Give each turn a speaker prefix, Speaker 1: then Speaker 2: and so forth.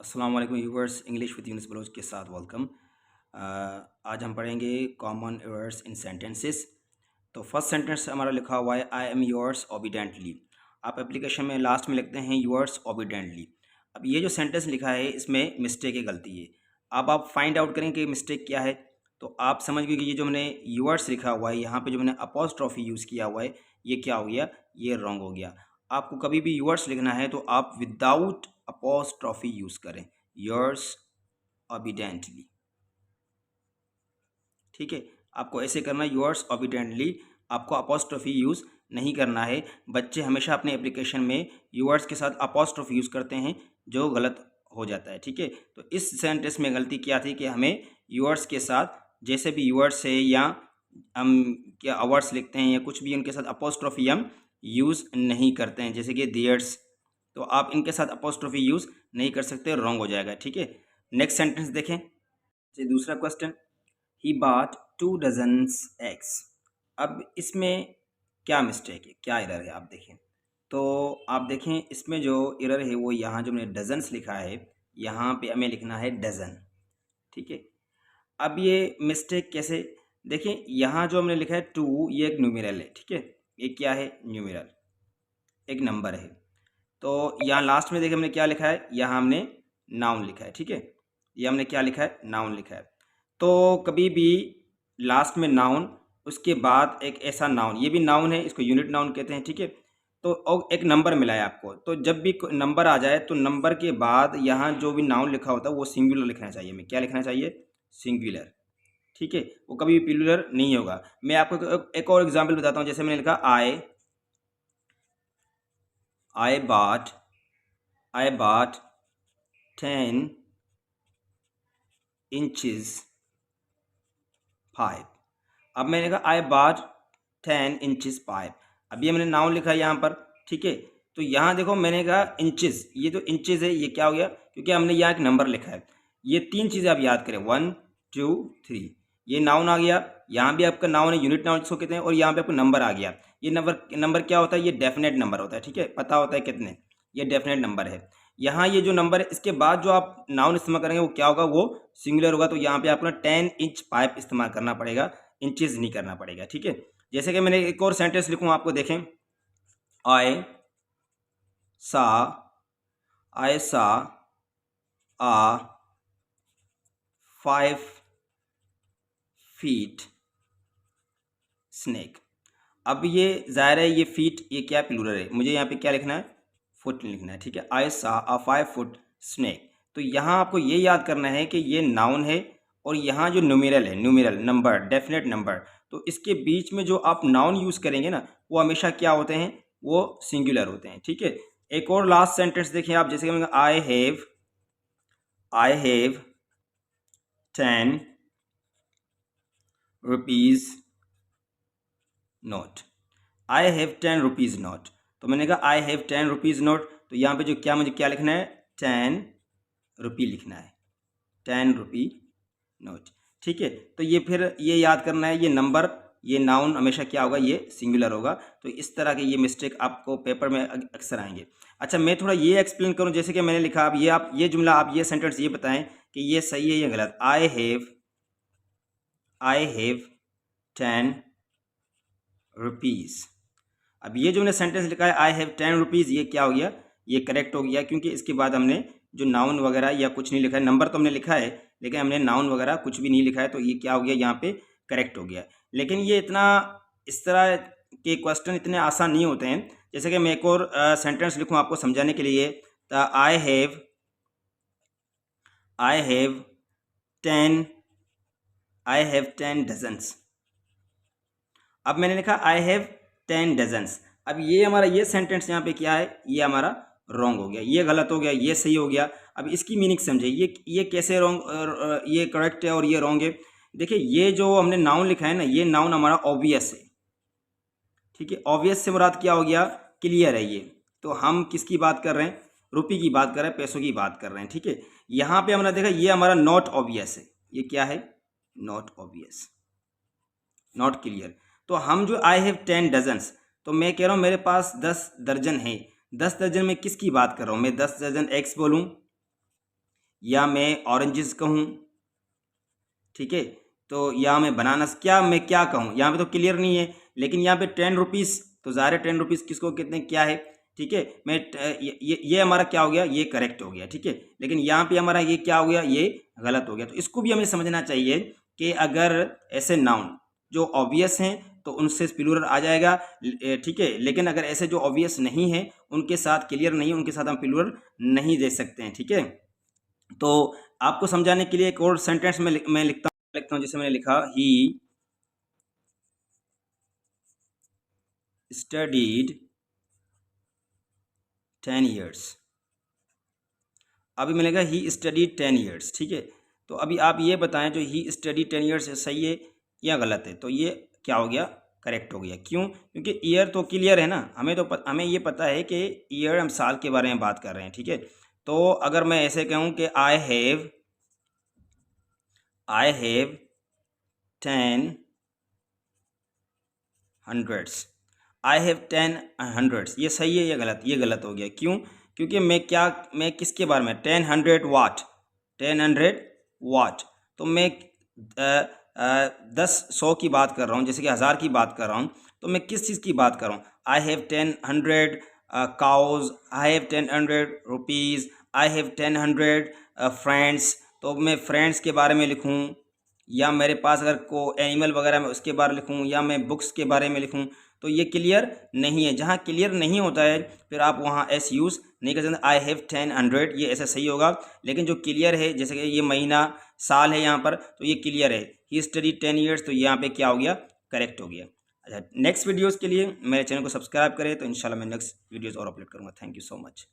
Speaker 1: अस्सलाम वालेकुम viewers, English with Yunus Baloch के साथ वेलकम। आज हम पढ़ेंगे कॉमन एरर्स इन सेंटेंसेस। तो फर्स्ट सेंटेंस हमारा लिखा हुआ है आई एम योर्स ओबीडेंटली। आप एप्लीकेशन में लास्ट में लिखते हैं योर्स ओबीडेंटली। अब ये जो सेंटेंस लिखा है इसमें मिस्टेक है, गलती है। अब आप फाइंड आउट करें कि मिस्टेक क्या है। तो आप समझ गए कि ये जो मैंने योर्स लिखा हुआ है यहाँ पे जो मैंने अपॉस्ट्रोफी यूज़ किया हुआ है ये क्या हो गया, ये रॉन्ग हो गया। आपको कभी भी योर्स लिखना है तो आप विदाउट अपॉस्ट्रोफी यूज़ करें, योर्स ओबीडेंटली। ठीक है, आपको ऐसे करना है योर्स ओबीडेंटली, आपको अपॉस्ट्रोफी यूज़ नहीं करना है। बच्चे हमेशा अपने एप्लीकेशन में योर्स के साथ अपॉस्ट्रोफी यूज़ करते हैं जो गलत हो जाता है। ठीक है, तो इस सेंटेंस में गलती क्या थी कि हमें योर्स के साथ जैसे भी योर्स है या हम क्या अवर्स लिखते हैं या कुछ भी उनके साथ अपॉस्ट्रोफी हम यूज़ नहीं करते हैं, जैसे कि देयर्स। तो आप इनके साथ अपॉस्ट्रोफी यूज़ नहीं कर सकते, रॉन्ग हो जाएगा। ठीक है, नेक्स्ट सेंटेंस देखें। दूसरा question, he bought 2 dozens eggs. अब इसमें क्या मिस्टेक है, क्या एरर है, आप देखें। तो आप देखें इसमें जो एरर है वो यहाँ जो मैंने डजन्स लिखा है यहाँ पे हमें लिखना है डजन। ठीक है, अब ये मिस्टेक कैसे, देखें यहाँ जो हमने लिखा है 2, ये एक न्यूमेरल है। ठीक है, ये क्या है, न्यूमेरल, एक नंबर है। तो यहाँ लास्ट में देखिए हमने क्या लिखा है, यहाँ हमने नाउन लिखा है। ठीक है, ये हमने क्या लिखा है, नाउन लिखा है। तो कभी भी लास्ट में नाउन, उसके बाद एक ऐसा नाउन, ये भी नाउन है, इसको यूनिट नाउन कहते हैं। ठीक है, तो और एक नंबर मिला है आपको, तो जब भी नंबर आ जाए तो नंबर के बाद यहाँ जो भी नाउन लिखा होता है वो सिंगुलर लिखना चाहिए। हमें क्या लिखना चाहिए, सिंगुलर। ठीक है, वो कभी भी प्लूरल नहीं होगा। मैं आपको एक और एग्जाम्पल बताता हूँ। जैसे मैंने लिखा आई बॉट 10 इंचेस पाइप। अब मैंने कहा आई बॉट 10 इंचेस पाइप। अब ये मैंने नाउन लिखा है यहाँ पर। ठीक है, तो यहाँ देखो मैंने कहा इंचेस, ये जो इंचेस है ये क्या हो गया, क्योंकि हमने यहाँ एक नंबर लिखा है। ये 3 चीज़ें आप याद करें, 1 2 3। ये नाउन आ गया, यहाँ भी आपका नाउन है, यूनिट नाउन जिसको कहते हैं, और यहाँ पे आपको नंबर आ गया। ये नंबर क्या होता है, ये डेफिनेट नंबर होता है। ठीक है, पता होता है कितने, ये डेफिनेट नंबर है। यहाँ ये जो नंबर है इसके बाद जो आप नाउन इस्तेमाल करेंगे वो क्या होगा, वो सिंगुलर होगा। तो यहाँ पे आपको ना 10 इंच पाइप इस्तेमाल करना पड़ेगा, इंचेस नहीं करना पड़ेगा। ठीक है, जैसे कि मैंने एक और सेंटेंस लिखूँ आपको, देखें आई सा आ 5 फीट स्नेक। अब ये जाहिर है ये फीट, ये क्या प्लूरल है, मुझे यहाँ पे क्या लिखना है, फुट लिखना है। ठीक है, आई सा अ 5 फुट स्नेक। तो यहाँ आपको ये याद करना है कि ये नाउन है और यहाँ जो न्यूमेरल है, न्यूमेरल नंबर, डेफिनेट नंबर, तो इसके बीच में जो आप नाउन यूज़ करेंगे ना वो हमेशा क्या होते हैं, वो सिंगुलर होते हैं। ठीक है, एक और लास्ट सेंटेंस देखिए आप। जैसे कि आई have 10 rupees note. I have 10 rupees note. तो मैंने कहा आई हैव 10 रुपीज़ नोट, तो यहाँ पे जो क्या मुझे क्या लिखना है, 10 रुपी लिखना है, 10 रुपी नोट। ठीक है, तो ये फिर ये याद करना है, ये नंबर, ये नाउन हमेशा क्या होगा, ये सिंगुलर होगा। तो इस तरह के ये मिस्टेक आपको पेपर में अक्सर आएंगे। अच्छा, मैं थोड़ा ये एक्सप्लेन करूँ। जैसे कि मैंने लिखा, आप ये जुमला, आप ये सेंटेंस ये बताएं कि ये सही है या गलत। आई हैव 10 रुपीज़। अब ये जो मैंने सेंटेंस लिखा है आई हैव 10 रुपीज़, ये क्या हो गया, ये करेक्ट हो गया, क्योंकि इसके बाद हमने जो नाउन वगैरह या कुछ नहीं लिखा है। नंबर तो हमने लिखा है लेकिन हमने नाउन वगैरह कुछ भी नहीं लिखा है, तो ये क्या हो गया, यहाँ पे करेक्ट हो गया। लेकिन ये इतना, इस तरह के क्वेश्चन इतने आसान नहीं होते हैं। जैसे कि मैं एक और सेंटेंस लिखूँ आपको समझाने के लिए। आई हैव 10 डजन्स। अब मैंने लिखा आई हैव 10 डजन्स। अब ये हमारा ये सेंटेंस यहाँ पे क्या है, ये हमारा रॉन्ग हो गया, ये गलत हो गया, ये सही हो गया। अब इसकी मीनिंग समझे, ये कैसे रॉन्ग, ये करेक्ट है और ये रॉन्ग है। देखिए ये जो हमने नाउन लिखा है ना, ये नाउन हमारा ऑब्वियस है। ठीक है, ऑब्वियस से मुराद क्या हो गया, क्लियर है ये। तो हम किसकी बात कर रहे हैं, रुपये की बात कर रहे हैं, पैसों की बात कर रहे हैं। ठीक है, यहाँ पे हमने देखा ये हमारा नॉट ऑब्वियस है, ये क्या है, नॉट ऑब्वियस, नॉट क्लियर। तो हम जो आई हैव 10 डजन्स, तो मैं कह रहा हूँ मेरे पास 10 दर्जन है। 10 दर्जन में किसकी बात कर रहा हूँ मैं, 10 दर्जन एक्स बोलूँ या मैं ऑरेंजेस कहूँ, ठीक है, तो या मैं बनानास, क्या मैं क्या कहूँ, यहाँ पे तो क्लियर नहीं है। लेकिन यहाँ पे 10 रुपीज़, तो ज़ाहिर है 10 रुपीज़ किसको कितने क्या है, ठीक है। मैं ये हमारा क्या हो गया, ये करेक्ट हो गया, ठीक है। लेकिन यहाँ पे हमारा ये क्या हो गया, ये गलत हो गया। तो इसको भी हमें समझना चाहिए कि अगर ऐसे नाउन जो ऑब्वियस हैं तो उनसे प्लूरल आ जाएगा, ठीक है। लेकिन अगर ऐसे जो ऑब्वियस नहीं है, उनके साथ क्लियर नहीं है, उनके साथ हम प्लूरल नहीं दे सकते हैं, ठीक है। तो आपको समझाने के लिए एक और सेंटेंस मैं लिखता हूँ, जैसे मैंने लिखा, ही स्टडीड 10 years। अभी मिलेगा ही स्टडीड 10 years, ठीक है। तो अभी आप ये बताएं, जो ही स्टडी 10 years है, सही है या गलत है? तो ये क्या हो गया, करेक्ट हो गया। क्यों? क्योंकि ईयर तो क्लियर है ना, हमें ये पता है कि ईयर हम साल के बारे में बात कर रहे हैं, ठीक है। तो अगर मैं ऐसे कहूँ कि आई have 10 hundreds, I have 10 hundreds, ये सही है या गलत? ये गलत हो गया। क्यों? क्योंकि मैं किसके बारे में, 10 100 वाट, 10 100 वाट। तो मैं 10 100 की बात कर रहा हूँ, जैसे कि 1000 की बात कर रहा हूँ। तो मैं किस चीज़ की बात कर रहा हूँ? I have 10 100 cows, I have 10 100 rupees, I have 10 100 friends. तो मैं फ्रेंड्स के बारे में लिखूँ, या मेरे पास अगर को एनिमल वगैरह में उसके बारे में लिखूँ, या मैं बुक्स के बारे में लिखूँ, तो ये क्लियर नहीं है। जहाँ क्लियर नहीं होता है फिर आप वहाँ एस यूज़ नहीं कर सकते। आई हैव 10 100, ये ऐसा सही होगा। लेकिन जो क्लियर है, जैसे कि ये महीना साल है यहाँ पर, तो ये क्लियर है, ही स्टडी 10 years, तो यहाँ पे क्या हो गया, करेक्ट हो गया। अच्छा, नेक्स्ट वीडियोज़ के लिए मेरे चैनल को सब्सक्राइब करें, तो इंशाल्लाह मैं नेक्स्ट वीडियोज़ और अपलोड करूँगा। Thank you so much.